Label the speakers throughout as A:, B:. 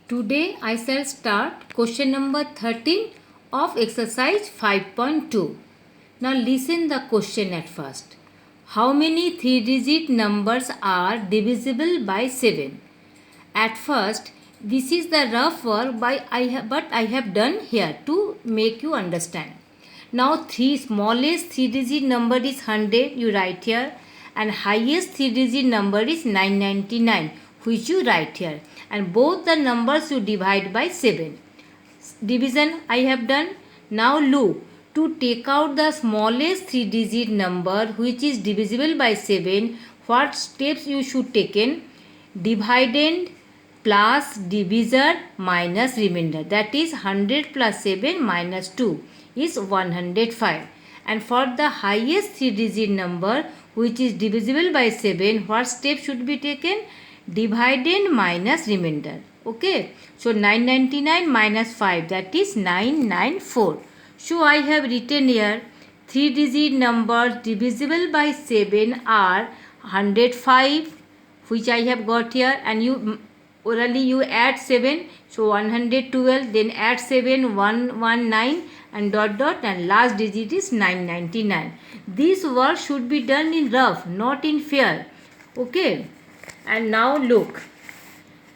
A: Today I shall start question number 13 of exercise 5.2. Now listen the question at first. How many 3-digit numbers are divisible by 7? At first, this is the rough work but I have done here to make you understand. Now smallest 3-digit number is 100, you write here, and highest 3-digit number is 999, which you write here, and both the numbers you divide by 7. Division I have done. Now look, to take out the smallest 3-digit number which is divisible by 7, what steps you should take in? Dividend plus divisor minus remainder, that is 100 plus 7 minus 2 is 105. And for the highest 3-digit number which is divisible by 7, what step should be taken? Dividend minus remainder. Okay, so 999 minus 5, that is 994. So I have written here 3-digit numbers divisible by 7 are 105, which I have got here, and you add 7, so 112, then add 7, 119, and dot dot, and last digit is 999. This work should be done in rough, not in fair. Okay, and now look,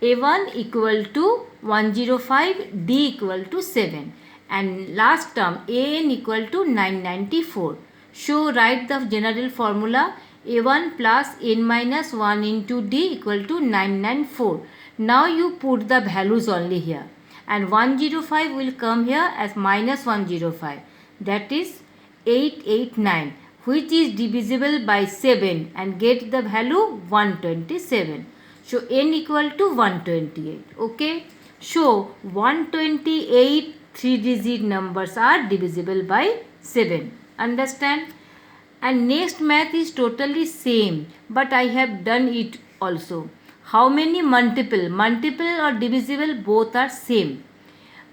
A: A1 equal to 105, D equal to 7, and last term AN equal to 994. So write the general formula, A1 plus N minus 1 into D equal to 994. Now you put the values only here, and 105 will come here as minus 105, that is 889, which is divisible by 7, and get the value 127. So n equal to 128. Okay, so 128 3-digit numbers are divisible by 7. Understand? And next math is totally same, but I have done it also. How many multiple or divisible, both are same.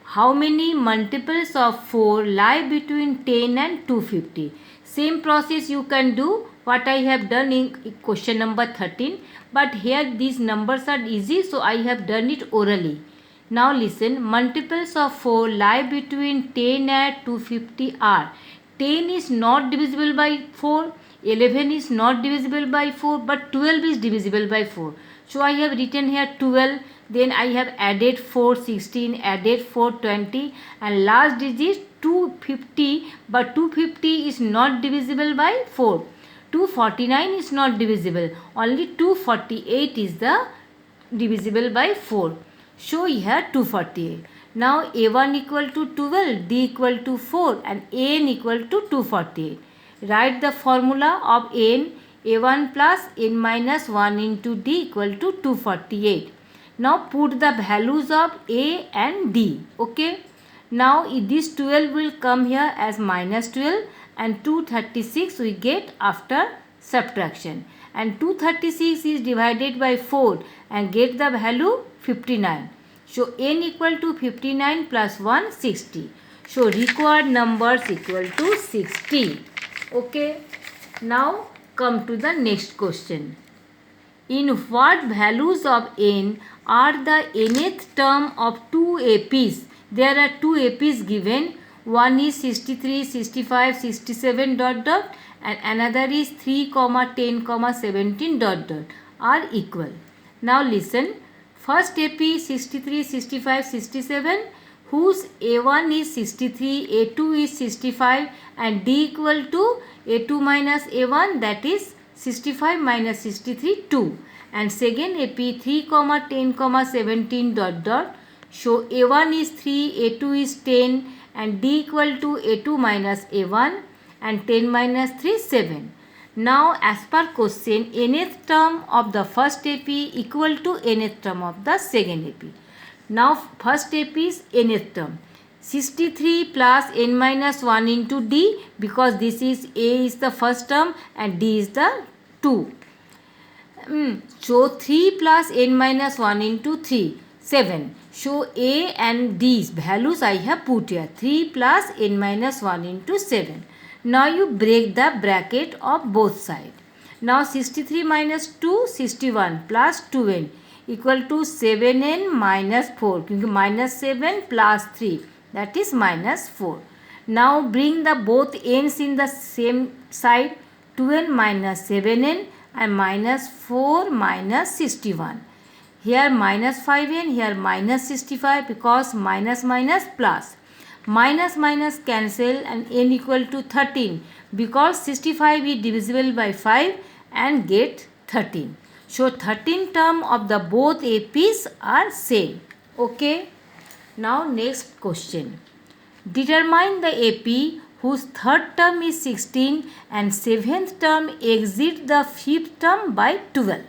A: How many multiples of 4 lie between 10 and 250? Same process you can do what I have done in question number 13, but here these numbers are easy, so I have done it orally. Now listen, multiples of 4 lie between 10 and 250 are 10 is not divisible by 4, 11 is not divisible by 4, but 12 is divisible by 4. So I have written here 12, then I have added 4, 16, added 4, 20, and last digit 250, but 250 is not divisible by 4. 249 is not divisible, only 248 is the divisible by 4. So here 248. Now A1 equal to 12, D equal to 4, and An equal to 248. Write the formula of N, A1 plus N minus 1 into D equal to 248. Now put the values of A and D. Okay. Now this 12 will come here as minus 12, and 236 we get after subtraction. And 236 is divided by 4 and get the value 59. So n equal to 59 plus 1, 60. So required numbers equal to 60. Okay. Now come to the next question. In what values of n are the nth term of two APs? There are two APs given. One is 63, 65, 67 dot dot, and another is 3, 10, 17 dot dot are equal. Now listen. First AP 63, 65, 67, whose A1 is 63, A2 is 65, and D equal to A2 minus A1, that is 65 minus 63, 2. And second AP 3, 10, 17 dot dot, so A1 is 3, A2 is 10, and D equal to A2 minus A1, and 10 minus 3, 7. Now as per question, nth term of the first AP equal to nth term of the second AP. Now first AP is nth term. 63 plus n minus 1 into D, because this is A is the first term and D is the 2. So 3 plus n minus 1 into 3, 7. So A and D's values I have put here. 3 plus n minus 1 into 7. Now you break the bracket of both sides. Now 63 minus 2, 61 plus 2n equal to 7n minus 4 क्योंकि minus 7 plus 3 that is minus 4. Now bring the both n's in the same side. 2n minus 7n and minus 4 minus 61. Here minus 5n, here minus 65 because minus minus plus. Minus minus cancel and n equal to 13 because 65 is divisible by 5 and get 13. So 13 term of the both APs are same. Okay. Now next question. Determine the AP whose third term is 16 and seventh term exceeds the fifth term by 12.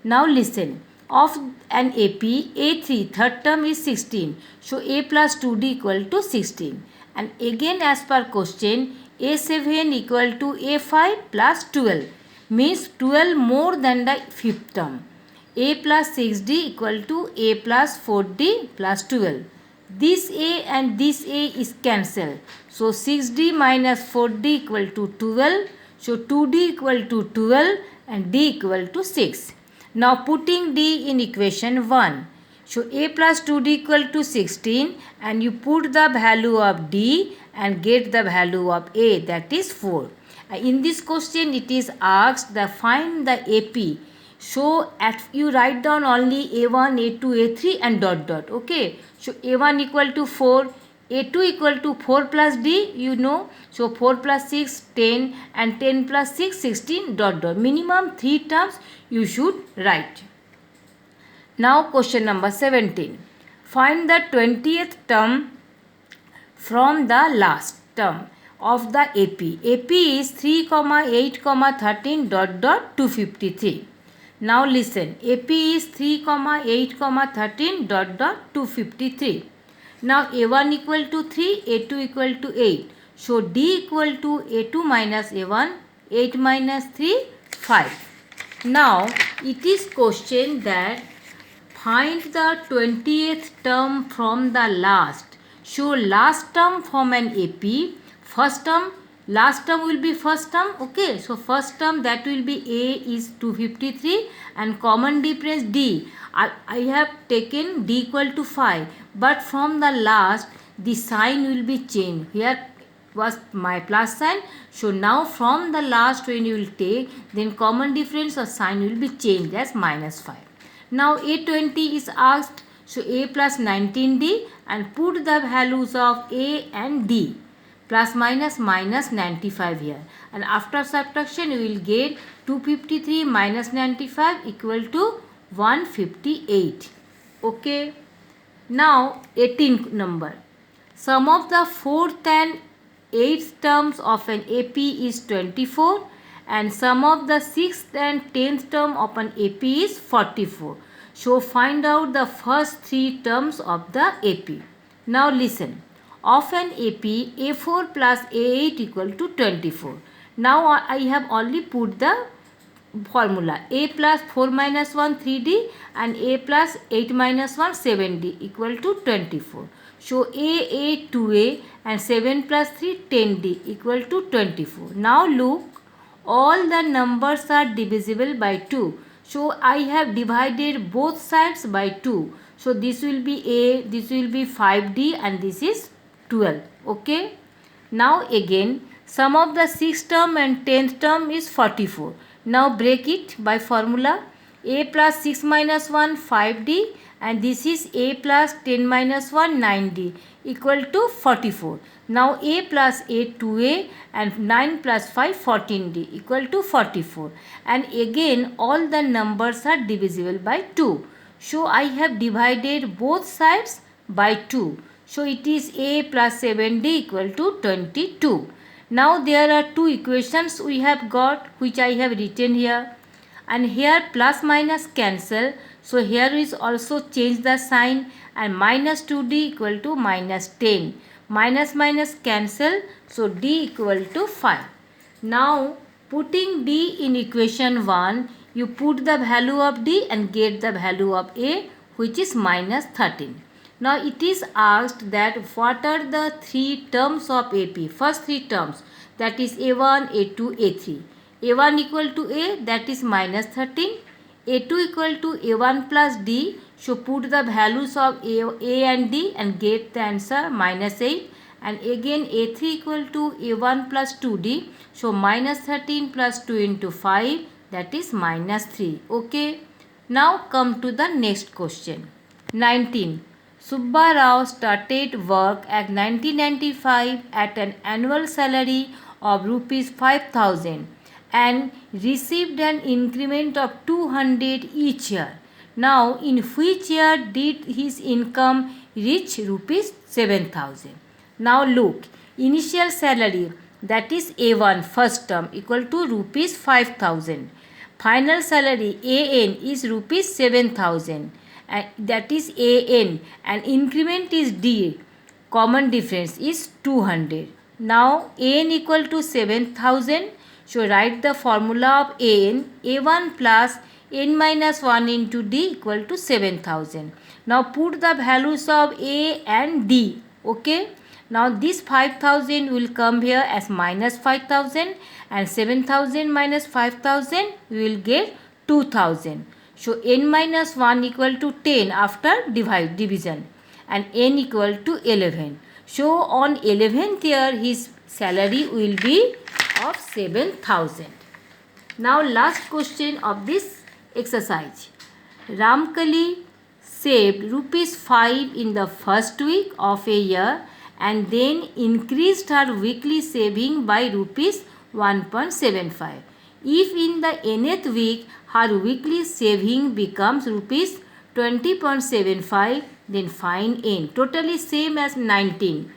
A: Now listen. Of an AP, A3 third term is 16. So A plus 2D equal to 16. And again as per question, A7 equal to A5 plus 12. Means 12 more than the fifth term. A plus 6D equal to A plus 4D plus 12. This A and this A is cancelled. So 6D minus 4D equal to 12. So 2D equal to 12 and D equal to 6. Now putting D in equation 1. So A plus 2D equal to 16 and you put the value of D and get the value of A, that is 4. In this question it is asked the find the AP. So you write down only A1, A2, A3 and dot dot. Okay. So A1 equal to 4, A2 equal to 4 plus D, you know. So 4 plus 6, 10 and 10 plus 6, 16 dot dot. Minimum 3 terms you should write. Now question number 17. Find the 20th term from the last term of the AP. AP is 3, 8, 13 dot dot 253. Now listen, AP is 3, 8, 13 dot dot 253. Now A1 equal to 3, A2 equal to 8. So D equal to A2 minus A1, 8 minus 3, 5. Now it is question that find the 20th term from the last. So last term from an AP, first term, last term will be first term. Okay, so first term that will be A is 253 and common difference D. I have taken D equal to 5, but from the last the sign will be changed. Here was my plus sign. So now from the last when you will take, then common difference or sign will be changed as minus 5. Now A20 is asked. So A plus 19D and put the values of A and D. Plus minus minus 95 here. And after subtraction you will get 253 minus 95 equal to 158. Okay. Now 18th number. Sum of the 4th and 8th terms of an AP is 24 and sum of the 6th and 10th term of an AP is 44. So find out the first 3 terms of the AP. Now listen. Of an AP, A4 plus A8 equal to 24. Now I have only put the formula. A plus 4 minus 1 3D and A plus 8 minus 1 7D equal to 24. So A 2A and 7 plus 3 10D equal to 24. Now look, all the numbers are divisible by 2. So I have divided both sides by 2. So this will be A, this will be 5D and this is 12. Okay. Now again, sum of the 6th term and 10th term is 44. Now break it by formula. A plus 6 minus 1 5D and this is A plus 10 minus 1 9D equal to 44. Now A plus 8 2A and 9 plus 5 14D equal to 44. And again all the numbers are divisible by 2. So I have divided both sides by 2. So it is A plus 7D equal to 22. Now there are two equations we have got which I have written here. And here plus minus cancel. So here is also change the sign and minus 2D equal to minus 10. Minus minus cancel. So D equal to 5. Now putting D in equation 1, you put the value of D and get the value of A which is minus 13. Now it is asked that what are the 3 terms of AP, first 3 terms, that is A1, A2, A3. A1 equal to A, that is minus 13. A2 equal to A1 plus D. So put the values of A and D and get the answer minus 8. And again A3 equal to A1 plus 2D. So minus 13 plus 2 into 5, that is minus 3. Okay. Now come to the next question. 19. Subba Rao started work at 1995 at an annual salary of rupees 5,000 and received an increment of 200 each year. Now, in which year did his income reach rupees 7,000? Now look, initial salary, that is A1 first term, equal to rupees 5,000. Final salary AN is rupees 7,000. That is AN, and increment is D. Common difference is 200. Now AN equal to 7,000. So write the formula of AN, A1 plus N minus 1 into D equal to 7,000. Now put the values of A and D. Okay. Now this 5,000 will come here as minus 5,000, and 7,000 minus 5,000 we will get 2,000. So n minus 1 equal to 10 after division, and n equal to 11. So on 11th year his salary will be of 7,000. Now last question of this exercise. Ramkali saved rupees 5 in the first week of a year and then increased her weekly saving by rupees 1.75. If in the nth week her weekly saving becomes rupees 20.75, then find n. Totally same as 19.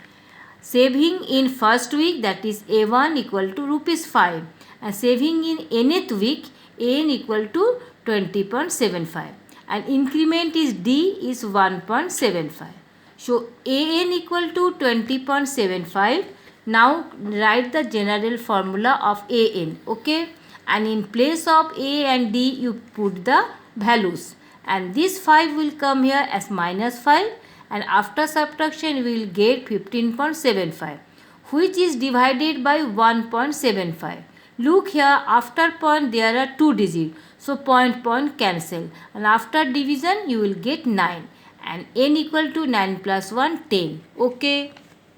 A: Saving in first week, that is A1 equal to rupees 5, and saving in nth week n equal to 20.75, and increment is D is 1.75. So AN equal to 20.75. Now write the general formula of AN. Okay, and in place of A and D you put the values, and this 5 will come here as minus 5, and after subtraction we will get 15.75, which is divided by 1.75. Look here, after point there are 2 digits, so point cancel, and after division you will get 9, and n equal to 9 plus 1 10. Okay.